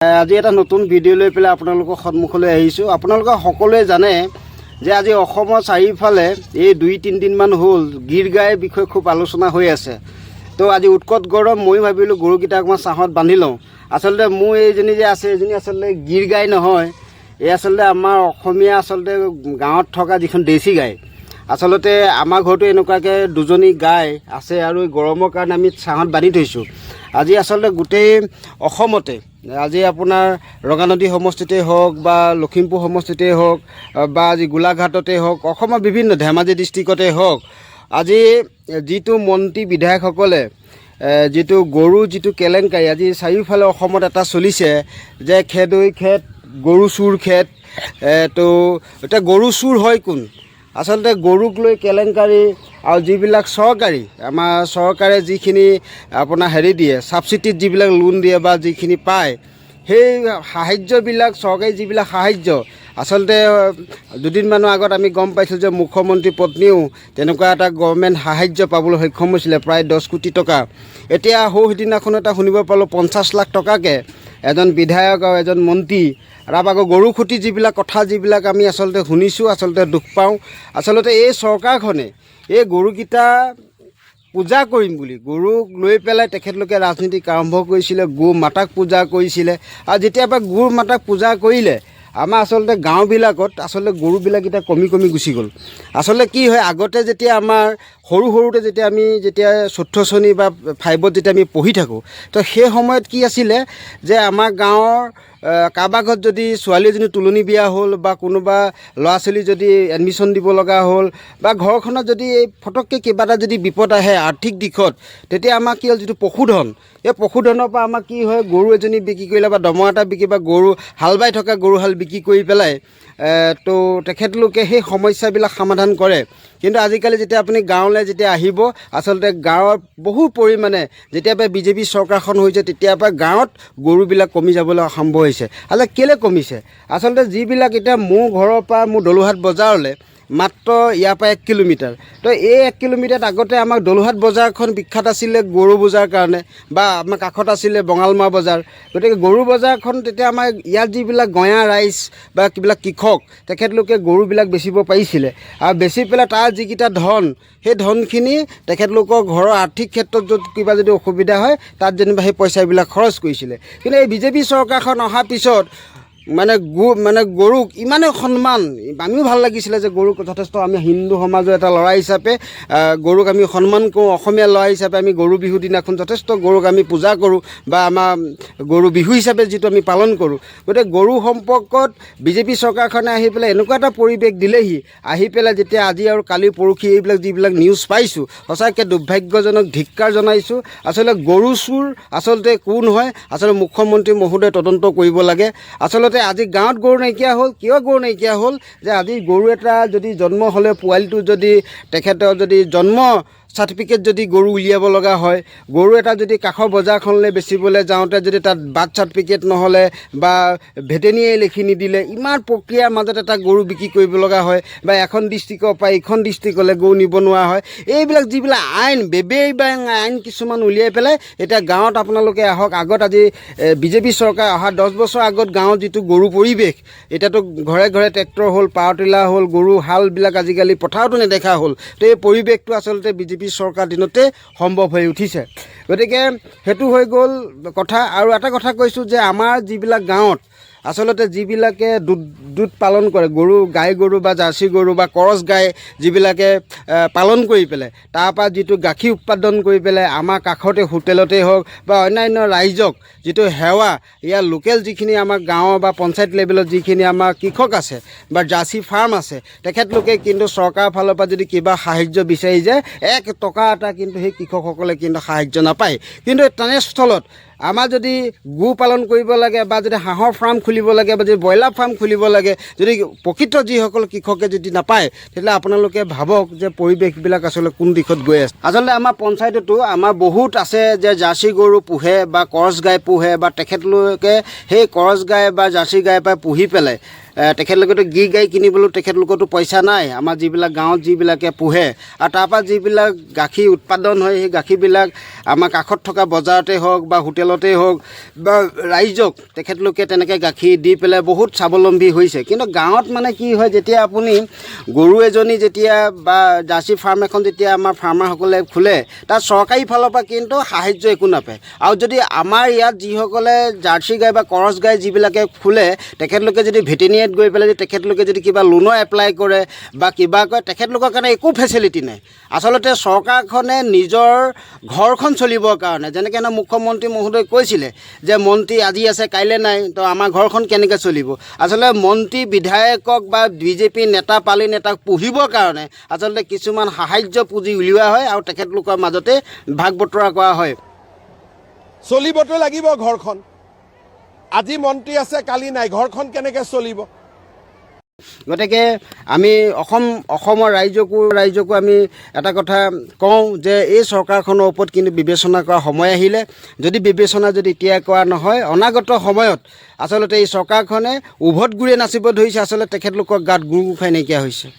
আজি এটা নতুন ভিডিঅ' লৈ পেলাই আপোনালোকৰ সন্মুখলৈ আহিছোঁ। আপোনালোকে সকলোৱে জানে যে আজি অসমৰ চাৰিওফালে এই 2-3 দিনমান হ'ল গীৰ গাইৰ বিষয়ে খুব আলোচনা হৈ আছে। তো আজি উৎকট গৰম, মই ভাবিলোঁ গৰুকেইটা অকণমান ছাঁত বান্ধি লওঁ। আচলতে মোৰ এইজনী যে আছে, এইজনী আচলতে গীৰ গাই নহয়, এই আচলতে আমাৰ অসমীয়া আচলতে গাঁৱত থকা যিখন দেশী গাই। আচলতে আমাৰ ঘৰতো এনেকুৱাকৈ দুজনী গাই আছে আৰু গৰমৰ কাৰণে আমি ছাঁত বান্ধি থৈছোঁ। আজি আচলতে গোটেই অসমতে আজি আপোনাৰ ৰঙানদী সমষ্টিতেই হওক বা লখিমপুৰ সমষ্টিতেই হওক বা আজি গোলাঘাটতে হওক, অসমৰ বিভিন্ন ধেমাজি ডিষ্ট্ৰিক্টতে হওক, আজি যিটো মন্ত্ৰী বিধায়কসকলে যিটো গৰু যিটো কেলেংকাৰী আজি চাৰিওফালে অসমত এটা চলিছে যে খেদৈ খেদ, গৰু চুৰ খেদ। তো এতিয়া গৰু চুৰ হয় কোন? আচলতে গৰুক লৈ কেলেংকাৰী আৰু যিবিলাক চৰকাৰী আমাৰ চৰকাৰে যিখিনি আপোনাৰ দিয়ে, ছাবচিডিত যিবিলাক লোন দিয়ে বা যিখিনি পায়, সেই সাহায্যবিলাক চৰকাৰী যিবিলাক সাহায্য, আচলতে দুদিনমানৰ আগত আমি গম পাইছোঁ যে মুখ্যমন্ত্ৰী পত্নীও তেনেকুৱা এটা গভৰ্ণমেণ্ট সাহায্য পাবলৈ সক্ষম হৈছিলে, প্ৰায় 10 কোটি টকা। এতিয়া সিদিনাখন এটা শুনিব পালোঁ 50 লাখ টকাকৈ এজন বিধায়ক আৰু এজন মন্ত্ৰী। তাৰপৰা আকৌ গৰু খুটি যিবিলাক কথা যিবিলাক আমি আচলতে শুনিছোঁ, আচলতে দুখ পাওঁ। আচলতে এই চৰকাৰখনে এই গৰুকেইটা পূজা কৰিম বুলি গৰুক লৈ পেলাই তেখেতলোকে ৰাজনীতিক আৰম্ভ কৰিছিলে, গো মাতাক পূজা কৰিছিলে। আৰু যেতিয়াৰ পৰা গৰু মাতাক পূজা কৰিলে, আমাৰ আচলতে গাঁওবিলাকত আচলতে গৰুবিলাক এতিয়া কমি গুচি গ'ল। আচলতে কি হয়, আগতে যেতিয়া আমাৰ সৰুতে যেতিয়া আমি 4th শ্ৰেণী বা 5ত যেতিয়া আমি পঢ়ি থাকোঁ, তো সেই সময়ত কি আছিলে যে আমাৰ গাঁৱৰ কাৰোবাৰ ঘৰত যদি ছোৱালী এজনী তুলনি বিয়া হ'ল বা কোনোবা ল'ৰা ছোৱালী যদি এডমিশ্যন দিব লগা হ'ল বা ঘৰখনত যদি ফটককৈ কিবা এটা যদি বিপদ আহে আৰ্থিক দিশত, তেতিয়া আমাৰ কি হ'ল, যিটো পশুধন, এই পশুধনৰ পৰা আমাৰ কি হয়, গৰু এজনী বিক্ৰী কৰিলে বা দমৰা এটা বিক্ৰী বা গৰু হাল বাই থকা গৰুহাল বিক্ৰী কৰি পেলাই তো তেখেতলোকে সেই সমস্যাবিলাক সমাধান কৰে। কিন্তু আজিকালি যেতিয়া আপুনি গাঁৱলৈ যেতিয়া আহিব, আচলতে গাঁৱৰ বহু পৰিমাণে যেতিয়াৰ পৰা বিজেপি চৰকাৰখন হৈছে তেতিয়াৰ পৰা গাঁৱত গৰুবিলাক কমি যাবলৈ আৰম্ভ হৈছে। আচলতে কেলৈ কমিছে? আচলতে যিবিলাক এতিয়া মোৰ ঘৰৰ পৰা মোৰ দলুহাট বজাৰলৈ মাত্ৰ ইয়াৰ পৰা 1 কিলোমিটাৰ, তো এই 1 কিলোমিটাৰত আগতে আমাক দলুহাট বজাৰখন বিখ্যাত আছিলে গৰু বজাৰ কাৰণে, বা আমাৰ কাষত আছিলে বঙালমৰা বজাৰ। গতিকে গৰু বজাৰখন তেতিয়া আমাৰ ইয়াত যিবিলাক গঞা ৰাইজ বা কিবিলাক কৃষক, তেখেতলোকে গৰুবিলাক বেচিব পাৰিছিলে। আৰু বেচি পেলাই তাৰ যিকেইটা ধন, সেই ধনখিনি তেখেতলোকৰ ঘৰৰ আৰ্থিক ক্ষেত্ৰত কিবা যদি অসুবিধা হয়, তাত যেনিবা সেই পইচাবিলাক খৰচ কৰিছিলে। কিন্তু এই বিজেপি চৰকাৰখন অহাৰ পিছত গৰুক ইমানেই সন্মান, আমিও ভাল লাগিছিলে যে গৰুক যথেষ্ট, আমি হিন্দু সমাজৰ এটা ল'ৰা হিচাপে গৰুক আমি সন্মান কৰোঁ। অসমীয়া ল'ৰা হিচাপে আমি গৰু বিহু দিনাখন যথেষ্ট গৰুক আমি পূজা কৰোঁ বা আমাৰ গৰু বিহু হিচাপে যিটো আমি পালন কৰোঁ। গতিকে গৰু সম্পৰ্কত বিজেপি চৰকাৰখনে আহি পেলাই এনেকুৱা এটা পৰিৱেশ দিলেহি, আহি পেলাই যেতিয়া আজি আৰু কালি পৰহি এইবিলাক যিবিলাক নিউজ পাইছোঁ, সঁচাকৈ দুৰ্ভাগ্যজনক, ধিক্কাৰ জনাইছোঁ। আচলতে গৰু চুৰ আচলতে কোন হয়, আচলতে মুখ্যমন্ত্ৰী মহোদয়ে তদন্ত কৰিব লাগে। আচলতে আজি গাঁৱত গৰু নাইকিয়া হ'ল, কিয় গৰু নাইকিয়া হ'ল, যে আজি গৰু এটা যদি জন্ম হ'লে পোৱালিটো যদি তেখেতৰ যদি জন্ম চাৰ্টিফিকেট যদি গৰু উলিয়াব লগা হয়, গৰু এটা যদি কাষৰ বজাৰখনলৈ বেচিবলৈ যাওঁতে যদি তাত বাৰ্থ চাৰ্টিফিকেট নহ'লে বা ভেটেনেৰীয়ে লিখি নিদিলে, ইমান প্ৰক্ৰিয়াৰ মাজত এটা গৰু বিক্ৰী কৰিব লগা হয়, বা এখন ডিষ্ট্ৰিক্টৰ পৰা ইখন ডিষ্ট্ৰিক্টলৈ গৰু নিব নোৱাৰা হয়। এইবিলাক যিবিলাক আইন আইন কিছুমান উলিয়াই পেলাই এতিয়া গাঁৱত আপোনালোকে আহক। আগত আজি বিজেপি চৰকাৰ অহা 10 বছৰ আগত গাঁৱত যিটো গৰু পৰিৱেশ, এতিয়াতো ঘৰে ঘৰে ট্ৰেক্টৰ হ'ল, পাৱাৰ টিলাৰ হ'ল, গৰু হালবিলাক আজিকালি পথাৰতো নেদেখা হ'ল। তো এই পৰিৱেশটো আচলতে বিজেপি চৰকাৰ দিনতে সম্ভৱ হৈ উঠিছে। গতিকে সেইটো হৈ গ'ল কথা। আৰু এটা কথা কৈছোঁ যে আমাৰ যিবিলাক গাঁৱত আচলতে যিবিলাকে দুধ পালন কৰে, গাই গৰু বা জাৰ্চি গৰু বা কৰচ গাই যিবিলাকে পালন কৰি পেলাই তাৰপৰা যিটো গাখীৰ উৎপাদন কৰি পেলাই আমাৰ কাষতে হোটেলতেই হওক বা অন্যান্য ৰাইজক যিটো সেৱা, ইয়াৰ লোকেল যিখিনি আমাৰ গাঁৱৰ বা পঞ্চায়ত লেভেলত যিখিনি আমাৰ কৃষক আছে বা জাৰ্চি ফাৰ্ম আছে, তেখেতলোকে কিন্তু চৰকাৰৰ ফালৰ পৰা যদি কিবা সাহায্য বিচাৰি যায়, 1 টকা এটা কিন্তু সেই কৃষকসকলে কিন্তু সাহায্য নাপায়। কিন্তু তেনেস্থলত আমাৰ যদি গো পালন কৰিব লাগে বা যদি হাঁহৰ ফাৰ্ম খুলিব লাগে বা যদি ব্ৰইলাৰ ফাৰ্ম খুলিব লাগে, যদি প্ৰকৃত যিসকল কৃষকে যদি নাপায়, তেতিয়াহ'লে আপোনালোকে ভাবক যে পৰিৱেশবিলাক আচলতে কোন দিশত গৈ আছে। আচলতে আমাৰ পঞ্চায়ততো আমাৰ বহুত আছে যে জাৰ্চি গৰু পোহে বা কৰচ গাই পোহে, বা তেখেতলোকে সেই কৰচ গাই বা জাৰ্চি গাই পৰা পুহি পেলাই তেখেতলোকেতো গিৰ গাই কিনিবলৈও তেখেতলোকৰতো পইচা নাই। আমাৰ যিবিলাক গাঁৱত যিবিলাকে পোহে আৰু তাৰপৰা যিবিলাক গাখীৰ উৎপাদন হয় সেই গাখীৰবিলাক আমাৰ কাষত থকা বজাৰতে হওক বা হোটেলতেই হওক বা ৰাইজক তেখেতলোকে তেনেকৈ গাখীৰ দি পেলাই বহুত স্বাৱলম্বী হৈছে। কিন্তু গাঁৱত মানে কি হয়, যেতিয়া আপুনি গৰু এজনী যেতিয়া বা জাৰ্চি ফাৰ্ম এখন যেতিয়া আমাৰ ফাৰ্মাৰসকলে খোলে, তাত চৰকাৰী ফালৰ পৰা কিন্তু সাহাৰ্য একো নাপায়। আৰু যদি আমাৰ ইয়াত যিসকলে জাৰ্চি গাই বা কৰচ গাই যিবিলাকে খোলে, তেখেতলোকে যদি ভেটেৰিনেৰীত গৈ পেলাই তেখেতলোকে যদি কিবা লোনৰ এপ্লাই কৰে বা কিবা কৰে, তেখেতলোকৰ কাৰণে একো ফেচিলিটি নাই। আচলতে চৰকাৰখনে নিজৰ ঘৰখন চলিবৰ কাৰণে, যেনেকৈ মুখ্যমন্ত্ৰী মহোদয় কৈছিলে যে মন্ত্ৰী আজি আছে কাইলৈ নাই, তো আমাৰ ঘৰখন কেনেকৈ চলিব। আচলতে মন্ত্ৰী বিধায়কক বা বিজেপি নেতা পালি নেতাক পুহিবৰ কাৰণে আচলতে কিছুমান সাহাৰ্য পুঁজি উলিওৱা হয় আৰু তেখেতলোকৰ মাজতে ভাগ বতৰা কৰা হয়। চলিবতো লাগিব ঘৰখন। আজি মন্ত্ৰী আছে কালি নাই, ঘৰখন কেনেকৈ চলিব? গতিকে আমি অসমৰ ৰাইজকো আমি এটা কথা কওঁ যে এই চৰকাৰখনৰ ওপৰত কিন্তু বিবেচনা কৰা সময় আহিলে। যদি বিবেচনা যদি এতিয়া কৰা নহয়, অনাগত সময়ত আচলতে এই চৰকাৰখনে উভত গুৰে নাচিব ধৰিছে। আচলতে তেখেতলোকৰ গাত গুৰ গোসাই নাইকিয়া হৈছে।